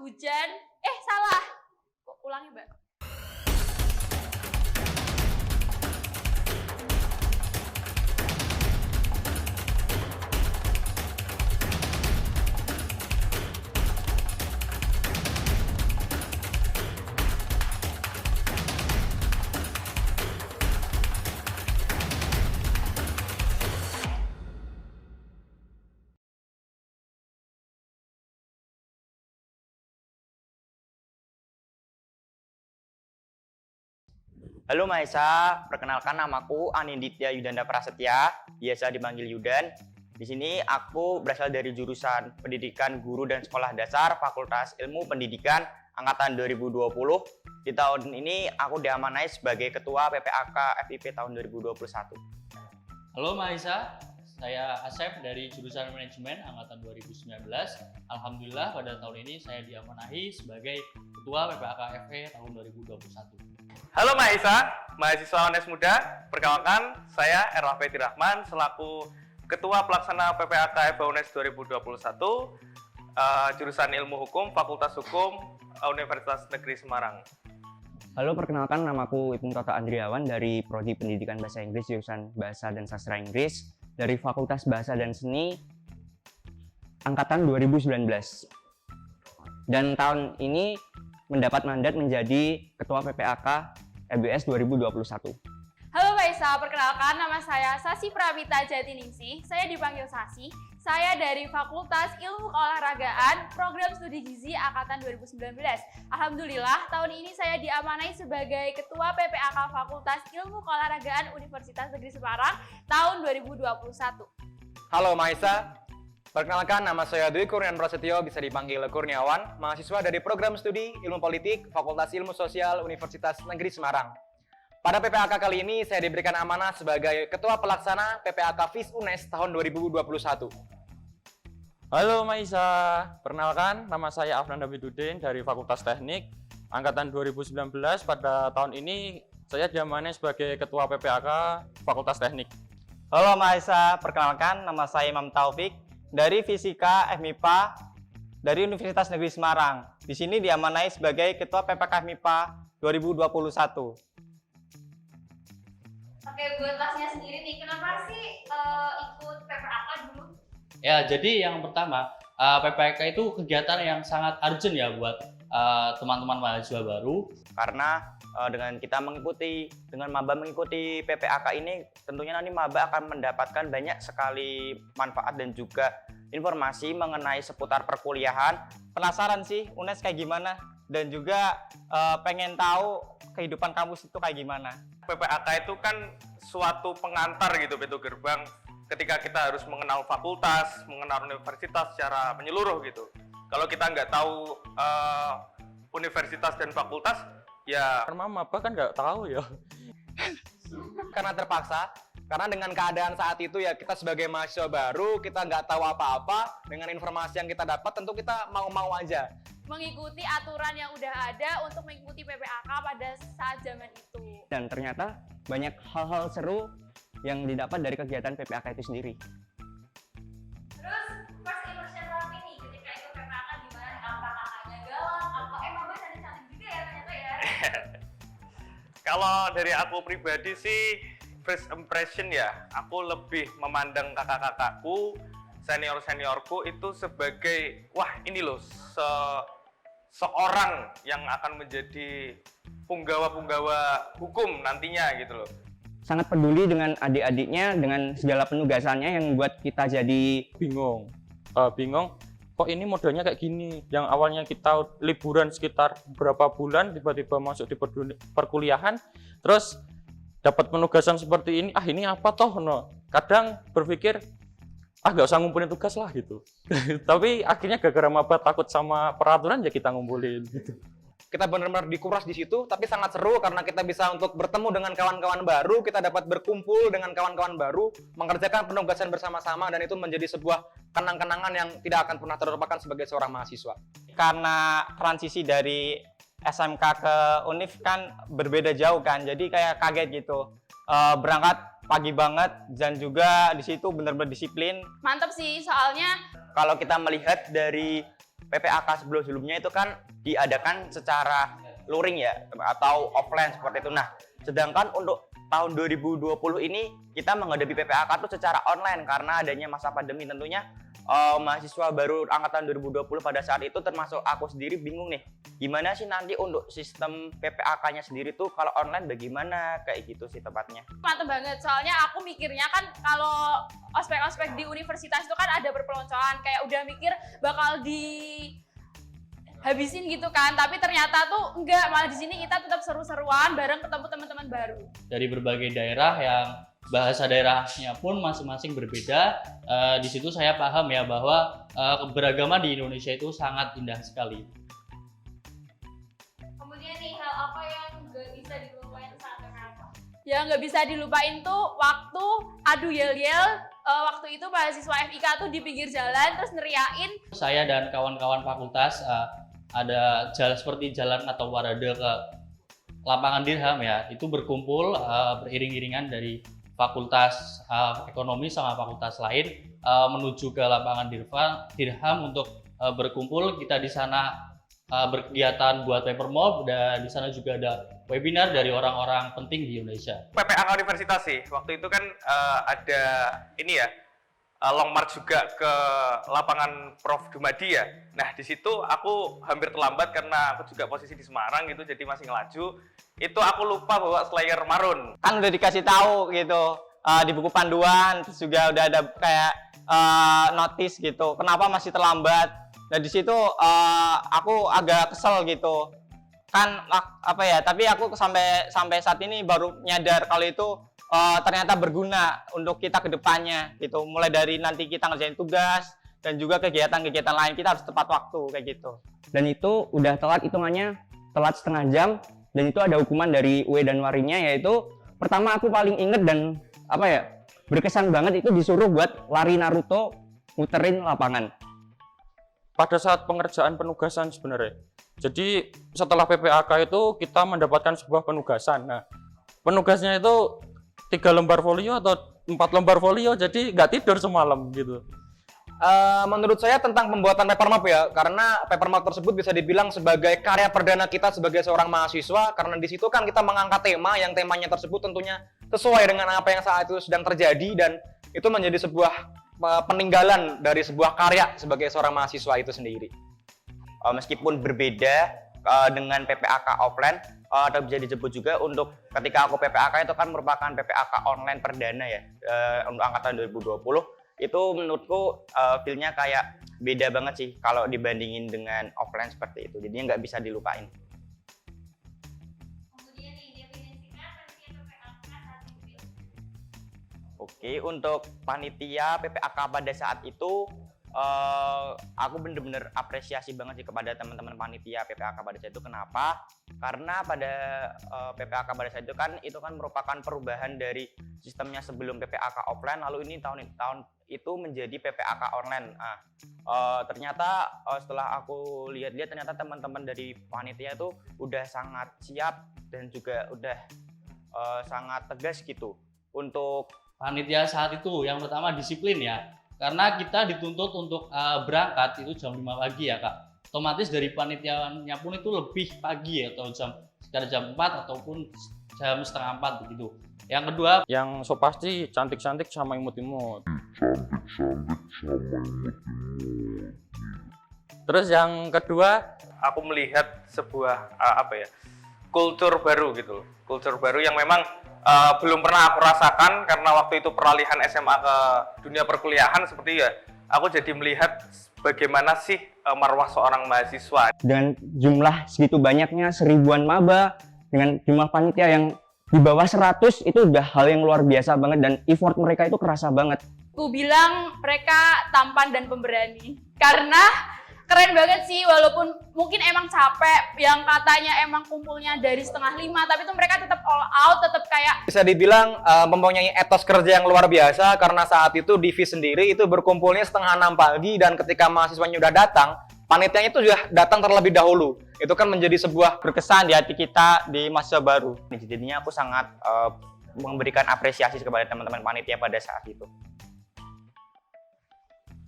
hujan. Salah. Kok ulangi, Mbak? Halo Maesa, perkenalkan namaku Aninditya Yudanda Prasetya, biasa dipanggil Yudan. Di sini aku berasal dari jurusan Pendidikan Guru dan Sekolah Dasar Fakultas Ilmu Pendidikan angkatan 2020. Di tahun ini aku diamanai sebagai Ketua PPAK FIP tahun 2021. Halo Maesa, saya Asep dari jurusan Manajemen angkatan 2019. Alhamdulillah pada tahun ini saya diamanahi sebagai Ketua PPAK FE tahun 2021. Halo Maisa, mahasiswa UNES Muda. Perkenalkan, saya Erla Fetri Rahman selaku Ketua Pelaksana PPAK FE UNES 2021, jurusan Ilmu Hukum, Fakultas Hukum, Universitas Negeri Semarang. Halo, perkenalkan namaku Ibnu Toto Andriawan dari Prodi Pendidikan Bahasa Inggris jurusan Bahasa dan Sastra Inggris dari Fakultas Bahasa dan Seni angkatan 2019. Dan tahun ini mendapat mandat menjadi Ketua PPAK EBS 2021. Halo Maisa, perkenalkan nama saya Sasi Pramita Jatiningsih. Saya dipanggil Sasi. Saya dari Fakultas Ilmu Keolahragaan, Program Studi Gizi angkatan 2019. Alhamdulillah, tahun ini saya diamanai sebagai Ketua PPAK Fakultas Ilmu Keolahragaan Universitas Negeri Semarang tahun 2021. Halo Maisa, perkenalkan nama saya Dwi Kurniawan Prasetyo, bisa dipanggil Kurniawan, mahasiswa dari Program Studi Ilmu Politik, Fakultas Ilmu Sosial Universitas Negeri Semarang. Pada PPAK kali ini saya diberikan amanah sebagai Ketua Pelaksana PPAK FIS UNES tahun 2021. Halo Maisa, perkenalkan nama saya Afnan Daviduddin dari Fakultas Teknik angkatan 2019. Pada tahun ini saya diamanai sebagai Ketua PPAK Fakultas Teknik. Halo Maisa, perkenalkan nama saya Imam Taufik dari Fisika FMIPA dari Universitas Negeri Semarang. Di sini diamanai sebagai Ketua PPK FMIPA 2021. Oke, buat Masnya sendiri nih, kenapa sih ikut PPAK dulu? Ya, jadi yang pertama, PPAK itu kegiatan yang sangat urgent ya buat teman-teman mahasiswa baru. Karena dengan kita dengan maba mengikuti PPAK ini, tentunya nanti maba akan mendapatkan banyak sekali manfaat dan juga informasi mengenai seputar perkuliahan. Penasaran sih UNES kayak gimana, dan juga pengen tahu kehidupan kampus itu kayak gimana. PPAK itu kan suatu pengantar gitu, pintu gerbang ketika kita harus mengenal fakultas, mengenal universitas secara menyeluruh gitu. Kalau kita nggak tahu universitas dan fakultas, ya Karena maba kan nggak tahu ya. Karena terpaksa, karena dengan keadaan saat itu ya kita sebagai mahasiswa baru, kita nggak tahu apa-apa, dengan informasi yang kita dapat tentu kita mau-mau aja. Mengikuti aturan yang udah ada untuk mengikuti PPAK pada saat zaman itu. Dan ternyata banyak hal-hal seru yang didapat dari kegiatan PPAK itu sendiri. Terus first impression Raffi nih ketika ikut PPAK gimana? Apa kakaknya galak? Apa maba cantik-cantik juga ya ternyata ya? kalau dari aku pribadi sih first impression ya, aku lebih memandang kakak-kakakku, senior-seniorku itu sebagai wah ini loh seorang yang akan menjadi punggawa-punggawa hukum nantinya gitu loh. Sangat peduli dengan adik-adiknya, dengan segala penugasannya yang buat kita jadi Bingung, kok ini modelnya kayak gini. Yang awalnya kita liburan sekitar beberapa bulan, tiba-tiba masuk di perkuliahan, terus dapat penugasan seperti ini. Ini apa toh? No. Kadang berpikir, nggak usah ngumpulin tugas lah gitu. Tapi akhirnya gara-gara maba takut sama peraturan ya kita ngumpulin gitu. Kita benar-benar dikuras di situ, tapi sangat seru karena kita bisa untuk bertemu dengan kawan-kawan baru, kita dapat berkumpul dengan kawan-kawan baru, mengerjakan penugasan bersama-sama, dan itu menjadi sebuah kenang-kenangan yang tidak akan pernah terlupakan sebagai seorang mahasiswa. karena transisi dari SMK ke UNIF kan berbeda jauh kan, jadi kayak kaget gitu. Berangkat pagi banget dan juga di situ benar-benar disiplin. Mantap sih, soalnya kalau kita melihat dari PPAK sebelum-sebelumnya itu kan diadakan secara luring ya, atau offline seperti itu. Nah, sedangkan untuk tahun 2020 ini kita menghadapi PPAK itu secara online karena adanya masa pandemi. Tentunya mahasiswa baru angkatan 2020 pada saat itu termasuk aku sendiri bingung nih, gimana sih nanti untuk sistem PPAK-nya sendiri tuh kalau online bagaimana, kayak gitu sih tepatnya. Mantep banget, soalnya aku mikirnya kan kalau ospek-ospek di universitas itu kan ada perpeloncoan, kayak udah mikir bakal habisin gitu kan, tapi ternyata tuh enggak, malah di sini kita tetap seru-seruan bareng ketemu teman-teman baru. Dari berbagai daerah yang bahasa daerahnya pun masing-masing berbeda. Di situ saya paham ya bahwa keberagaman di Indonesia itu sangat indah sekali. Kemudian nih, hal apa yang nggak bisa dilupain saat PPAK? Yang nggak bisa dilupain tuh waktu adu yel-yel. Waktu itu mahasiswa FIK tuh di pinggir jalan terus neriain. Saya dan kawan-kawan fakultas ada jalan seperti jalan atau parade ke lapangan Dirham ya, itu berkumpul beriring-iringan dari fakultas ekonomi sama fakultas lain menuju ke lapangan Dirham untuk berkumpul. Kita di sana berkegiatan buat paper mob, dan di sana juga ada webinar dari orang-orang penting di Indonesia. PPAK Universitas sih, waktu itu kan ada ini ya, long march juga ke lapangan Prof. Dumadi ya. Nah, di situ aku hampir terlambat karena aku juga posisi di Semarang gitu, jadi masih ngelaju. Itu aku lupa bawa slayer marun. Kan udah dikasih tahu gitu di buku panduan, terus juga udah ada kayak notice gitu, kenapa masih terlambat. Nah, di situ aku agak kesel gitu. Kan apa ya, tapi aku sampai saat ini baru nyadar kalau itu ternyata berguna untuk kita ke depannya gitu. Mulai dari nanti kita ngerjain tugas dan juga kegiatan-kegiatan lain kita harus tepat waktu kayak gitu. Dan itu udah telat, hitungannya telat setengah jam, dan itu ada hukuman dari UE dan Warinya, yaitu pertama aku paling inget dan apa ya, berkesan banget itu disuruh buat lari Naruto muterin lapangan. Pada saat pengerjaan penugasan sebenarnya. Jadi setelah PPAK itu kita mendapatkan sebuah penugasan. Nah, penugasnya itu 3 lembar folio atau 4 lembar folio, jadi nggak tidur semalam gitu. Menurut saya tentang pembuatan paper map ya, karena paper map tersebut bisa dibilang sebagai karya perdana kita sebagai seorang mahasiswa, karena di situ kan kita mengangkat tema yang temanya tersebut tentunya sesuai dengan apa yang saat itu sedang terjadi, dan itu menjadi sebuah peninggalan dari sebuah karya sebagai seorang mahasiswa itu sendiri. Meskipun berbeda dengan PPAK offline, atau bisa disebut juga untuk ketika aku PPAK itu kan merupakan PPAK online perdana ya, untuk angkatan 2020. Itu menurutku feel-nya kayak beda banget sih kalau dibandingin dengan offline seperti itu, jadinya nggak bisa dilupain. Kemudian nih, definisikan panitia PPAK saat itu. Oke, untuk panitia PPAK pada saat itu aku bener-bener apresiasi banget sih kepada teman-teman panitia PPAK pada saat itu. Kenapa? Karena pada PPAK pada saat itu kan merupakan perubahan dari sistemnya sebelum PPAK offline, lalu ini tahun itu menjadi PPAK online. Ternyata setelah aku lihat-lihat, ternyata teman-teman dari panitia itu udah sangat siap dan juga udah sangat tegas gitu untuk Panitia saat itu yang pertama disiplin ya, karena kita dituntut untuk berangkat itu jam 5 pagi ya Kak. Otomatis dari panitianya pun itu lebih pagi ya, atau sekitar jam 4 ataupun jam setengah 4 begitu. Yang kedua, yang so pasti cantik-cantik sama imut-imut. Terus yang kedua, Aku melihat sebuah kultur baru gitu loh. Kultur baru yang memang belum pernah aku rasakan, karena waktu itu peralihan SMA ke dunia perkuliahan seperti ya. Aku jadi melihat bagaimana sih marwah seorang mahasiswa. dengan jumlah segitu banyaknya, seribuan maba, dengan jumlah panitia yang di bawah 100, itu udah hal yang luar biasa banget, dan effort mereka itu kerasa banget. Aku bilang mereka tampan dan pemberani, karena keren banget sih, walaupun mungkin emang capek, yang katanya emang kumpulnya dari 4:30, tapi tuh mereka tetap all out, tetap kayak Bisa dibilang mempunyai etos kerja yang luar biasa, karena saat itu Divi sendiri itu berkumpulnya 5:30 pagi, dan ketika mahasiswanya udah datang, panitianya itu sudah datang terlebih dahulu. Itu kan menjadi sebuah Berkesan di hati kita di mahasiswa baru. Jadinya aku sangat memberikan apresiasi kepada teman-teman panitia pada saat itu.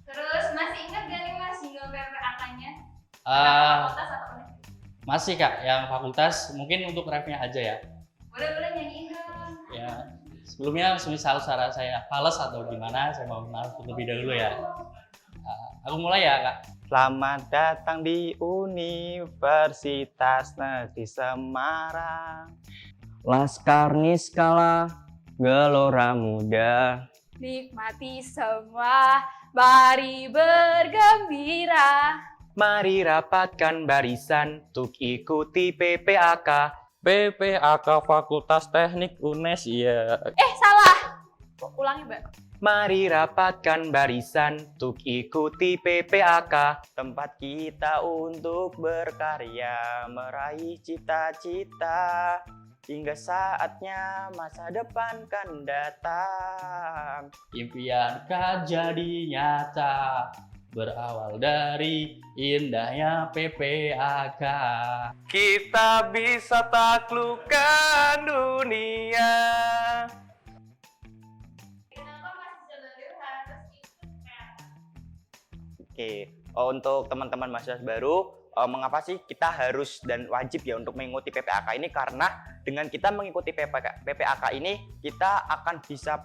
Terus masih ingat gak nih Mas jingle PPAK-nya? Ah, Fakultas atau negeri? masih Kak, yang fakultas mungkin untuk refnya aja ya. Boleh nyanyiin dong. Ya, sebelumnya semisal suara saya fals atau gimana, saya mau maaf terlebih dahulu ya. Aku mulai ya Kak. Selamat datang di Universitas Negeri Semarang. Laskar Niskala, Gelora Muda. Nikmati semua, mari bergembira. Mari rapatkan barisan untuk ikuti PPAK. PPAK Fakultas Teknik UNES, ya. Salah. Ulangi, Mbak. Mari rapatkan barisan untuk ikuti PPAK. Tempat kita untuk berkarya, meraih cita-cita. Hingga saatnya masa depan kan datang. Impian kan jadi nyata, berawal dari indahnya PPAK. Kita bisa taklukkan dunia. Kenapa mahasiswa baru harus ikut PPAK? Oke, untuk teman-teman mahasiswa baru, mengapa sih kita harus dan wajib ya untuk mengikuti PPAK ini? Karena dengan kita mengikuti PPAK ini, kita akan bisa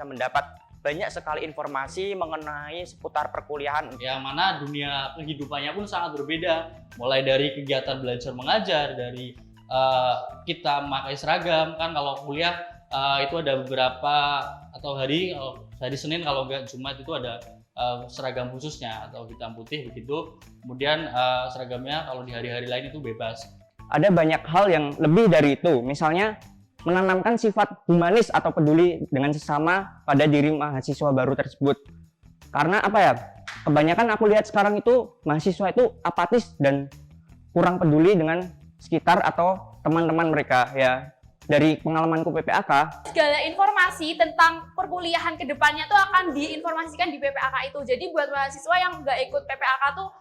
mendapat banyak sekali informasi mengenai seputar perkuliahan. Yang mana dunia kehidupannya pun sangat berbeda. Mulai dari kegiatan belajar mengajar, dari kita memakai seragam, kan kalau kuliah itu ada beberapa atau hari Senin kalau nggak Jumat itu ada seragam khususnya atau hitam putih begitu. Kemudian seragamnya kalau di hari-hari lain itu bebas. Ada banyak hal yang lebih dari itu, misalnya menanamkan sifat humanis atau peduli dengan sesama pada diri mahasiswa baru tersebut. Karena apa ya, kebanyakan aku lihat sekarang itu mahasiswa itu apatis dan kurang peduli dengan sekitar atau teman-teman mereka ya. Dari pengalamanku PPAK, Segala informasi tentang perkuliahan ke depannya tuh akan diinformasikan di PPAK itu. Jadi buat mahasiswa yang nggak ikut PPAK tuh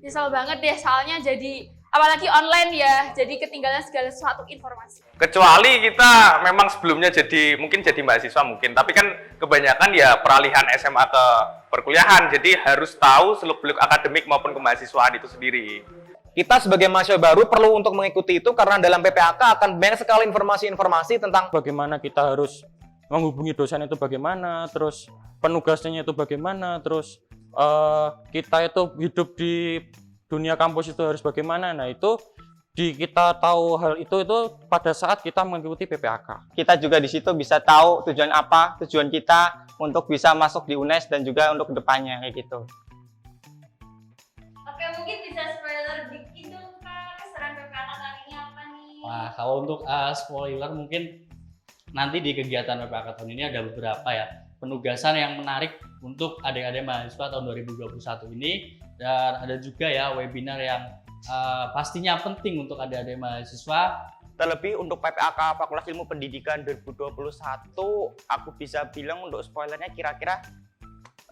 nyesel banget deh, soalnya jadi apalagi online ya, jadi ketinggalan segala sesuatu informasi. Kecuali kita memang sebelumnya mungkin jadi mahasiswa mungkin, tapi kan kebanyakan ya peralihan SMA ke perkuliahan, jadi harus tahu seluk-beluk akademik maupun kemahasiswaan itu sendiri. Kita sebagai mahasiswa baru perlu untuk mengikuti itu karena dalam PPAK akan banyak sekali informasi-informasi tentang Bagaimana kita harus menghubungi dosen itu bagaimana, terus penugasannya itu bagaimana, terus kita itu hidup di dunia kampus itu harus bagaimana. Nah itu kita tahu hal itu pada saat kita mengikuti PPAK. kita juga di situ bisa tahu tujuan kita untuk bisa masuk di UNES dan juga untuk kedepannya kayak gitu. Oke, mungkin bisa spoiler dikit dong Kak, keseruan PPAK kali ini apa nih? Wah, kalau untuk spoiler mungkin nanti di kegiatan PPAK tahun ini ada beberapa ya penugasan yang menarik untuk adik-adik mahasiswa tahun 2021 ini, dan ada juga ya webinar yang pastinya penting untuk adik-adik mahasiswa. Terlebih untuk PPAK Fakultas Ilmu Pendidikan 2021, aku bisa bilang untuk spoilernya kira-kira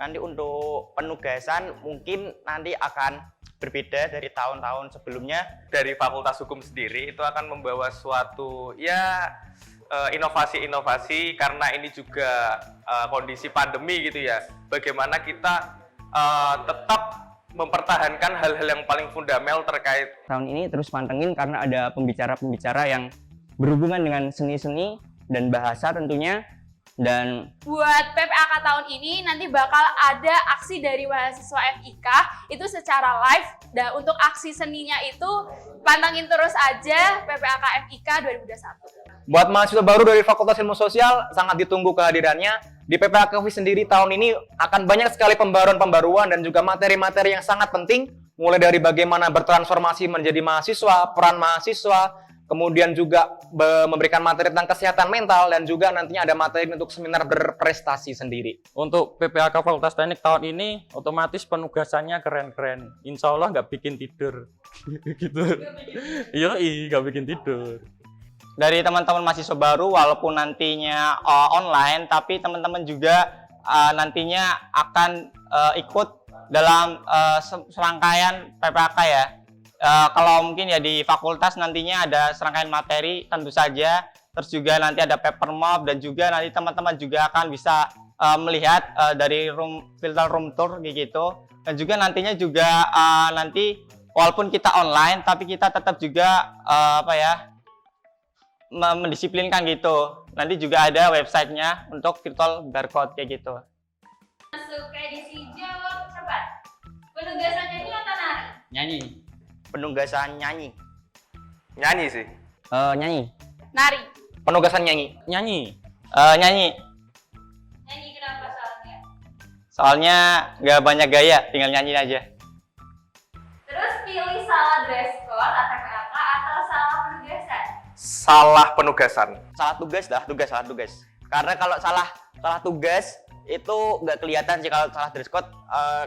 nanti untuk penugasan mungkin nanti akan berbeda dari tahun-tahun sebelumnya. Dari Fakultas Hukum sendiri itu akan membawa suatu inovasi-inovasi karena ini juga kondisi pandemi gitu ya. Bagaimana kita tetap mempertahankan hal-hal yang paling fundamental terkait. Tahun ini terus pantengin karena ada pembicara-pembicara yang berhubungan dengan seni-seni dan bahasa tentunya. Dan Buat PPAK tahun ini nanti bakal ada aksi dari mahasiswa FIK itu secara live, dan untuk aksi seninya itu pantengin terus aja PPAK FIK 2021. buat mahasiswa baru dari Fakultas Ilmu Sosial, sangat ditunggu kehadirannya. Di PPAK sendiri tahun ini akan banyak sekali pembaruan-pembaruan dan juga materi-materi yang sangat penting, mulai dari bagaimana bertransformasi menjadi mahasiswa, peran mahasiswa, kemudian juga memberikan materi tentang kesehatan mental, dan juga nantinya ada materi untuk seminar berprestasi sendiri. Untuk PPAK Fakultas Teknik tahun ini otomatis penugasannya keren-keren. Insya Allah nggak bikin tidur. Gitu. Iya, nggak bikin tidur. dari teman-teman mahasiswa baru, walaupun nantinya online, tapi teman-teman juga nantinya akan ikut dalam serangkaian PPAK ya. Kalau mungkin ya di fakultas nantinya ada serangkaian materi tentu saja, terus juga nanti ada paper mob, dan juga nanti teman-teman juga akan bisa melihat dari filter room tour kayak gitu. Dan juga nantinya juga nanti walaupun kita online tapi kita tetap juga mendisiplinkan gitu. Nanti juga ada websitenya untuk virtual barcode kayak gitu. Masuk ke edisi jawab cepat. Penugasan nyanyi atau nari? Nyanyi. Penugasan nyanyi. Nyanyi sih. Nyanyi. Nari. Penugasan nyanyi. Nyanyi. Nyanyi. Nyanyi kenapa soalnya? Soalnya nggak banyak gaya, tinggal nyanyi aja. Terus pilih salah dress code atau PPAK atau salah penugasan? Salah penugasan. Salah tugas dah, salah tugas. Karena kalau salah tugas itu nggak kelihatan sih, kalau salah dress code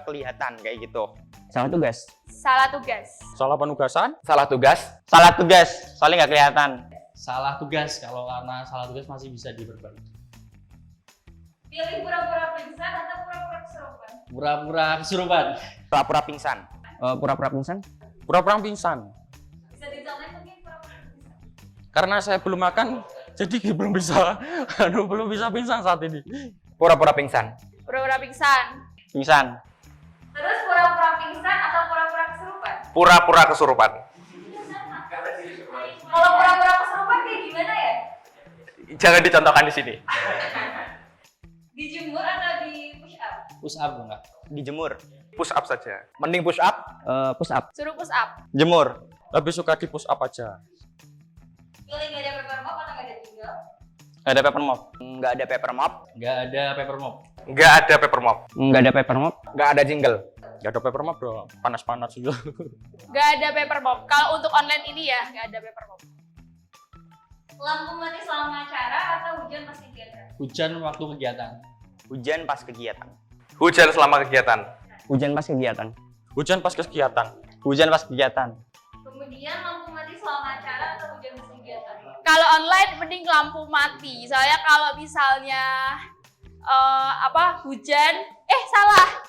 kelihatan kayak gitu. Salah tugas. Salah tugas. Salah penugasan. Salah tugas. Salah tugas, soalnya nggak kelihatan. Salah tugas, kalau karena salah tugas masih bisa diperbaiki. Pilih pura-pura pingsan atau pura-pura kesurupan? Pura-pura kesurupan. Pura-pura pingsan. Pura-pura pingsan? Pura-pura pingsan. Bisa dicontohin mungkin pura-pura pingsan. Karena saya belum makan, jadi belum bisa pingsan saat ini. Pura-pura pingsan. Pura-pura pingsan. Pingsan. Terus pura-pura pingsan atau pura-pura kesurupan? Pura-pura kesurupan. Kalau pura-pura kesurupan kayak gimana ya? Jangan dicontohkan di sini. Dijemur atau di push up? Push up enggak? Dijemur. Push up saja. Mending push up. Push up. Suruh push up. Jemur. Lebih suka di push up aja. Pilih gak ada paper mop atau gak ada tinggal? Nggak ada paper mop. Nggak ada paper mop. Nggak ada paper mop. Nggak ada paper mop. Nggak ada paper mop. Nggak ada jingle. Gak ada paper mop dong, panas-panas juga. Gak ada paper mop. Kalau untuk online ini ya gak ada paper mop. Lampu mati selama acara atau hujan pas kegiatan? Hujan waktu kegiatan. Hujan pas kegiatan. Hujan selama kegiatan. Hujan pas kegiatan. Hujan pas kegiatan. Hujan pas kegiatan. Kemudian lampu mati selama acara atau hujan pas kegiatan? Kalau online mending lampu mati. Soalnya kalau misalnya hujan, salah.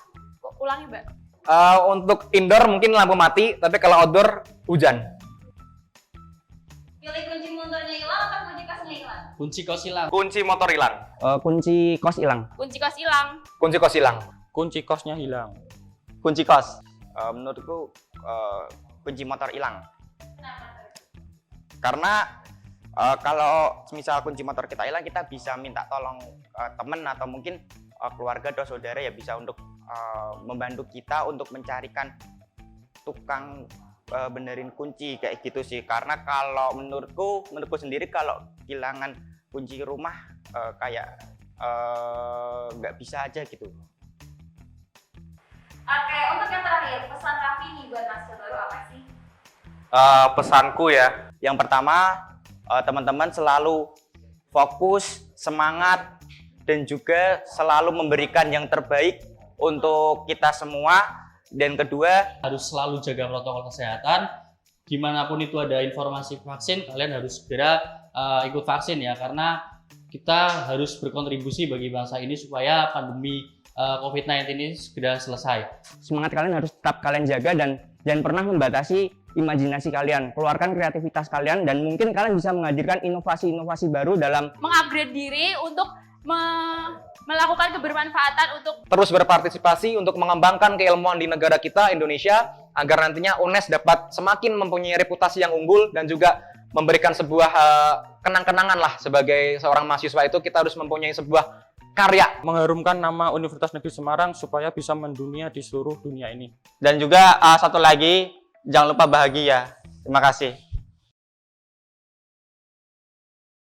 Ulangi, Mbak. Untuk indoor mungkin lampu mati, tapi kalau outdoor hujan. Pilih kunci motornya hilang atau kunci kasnya hilang? Kunci kos hilang. Kunci motor hilang. Kunci kos hilang. Kunci kos hilang. Kunci kos hilang. Kunci kosnya hilang. Kunci kos. Menurutku kunci motor hilang. Karena kalau misal kunci motor kita hilang, kita bisa minta tolong teman atau mungkin keluarga atau saudara ya bisa untuk membantu kita untuk mencarikan tukang benerin kunci kayak gitu sih. Karena kalau menurutku sendiri kalau kehilangan kunci rumah kayak nggak bisa aja gitu. Oke, untuk yang terakhir, pesan Raffi nih buat mahasiswa baru apa sih? Pesanku ya. Yang pertama, teman-teman selalu fokus, semangat, dan juga selalu memberikan yang terbaik untuk kita semua. Dan kedua, Harus selalu jaga protokol kesehatan. Dimanapun itu ada informasi vaksin, kalian harus segera ikut vaksin ya. Karena kita harus berkontribusi bagi bangsa ini supaya pandemi COVID-19 ini segera selesai. semangat kalian harus tetap kalian jaga dan jangan pernah membatasi imajinasi kalian. Keluarkan kreativitas kalian dan mungkin kalian bisa menghadirkan inovasi-inovasi baru dalam Mengupgrade diri untuk melakukan kebermanfaatan untuk Terus berpartisipasi untuk mengembangkan keilmuan di negara kita, Indonesia, agar nantinya UNES dapat semakin mempunyai reputasi yang unggul dan juga memberikan sebuah kenang-kenangan lah sebagai seorang mahasiswa itu kita harus mempunyai sebuah karya. Mengharumkan nama Universitas Negeri Semarang supaya bisa mendunia di seluruh dunia ini. dan juga satu lagi jangan lupa bahagia. Terima kasih.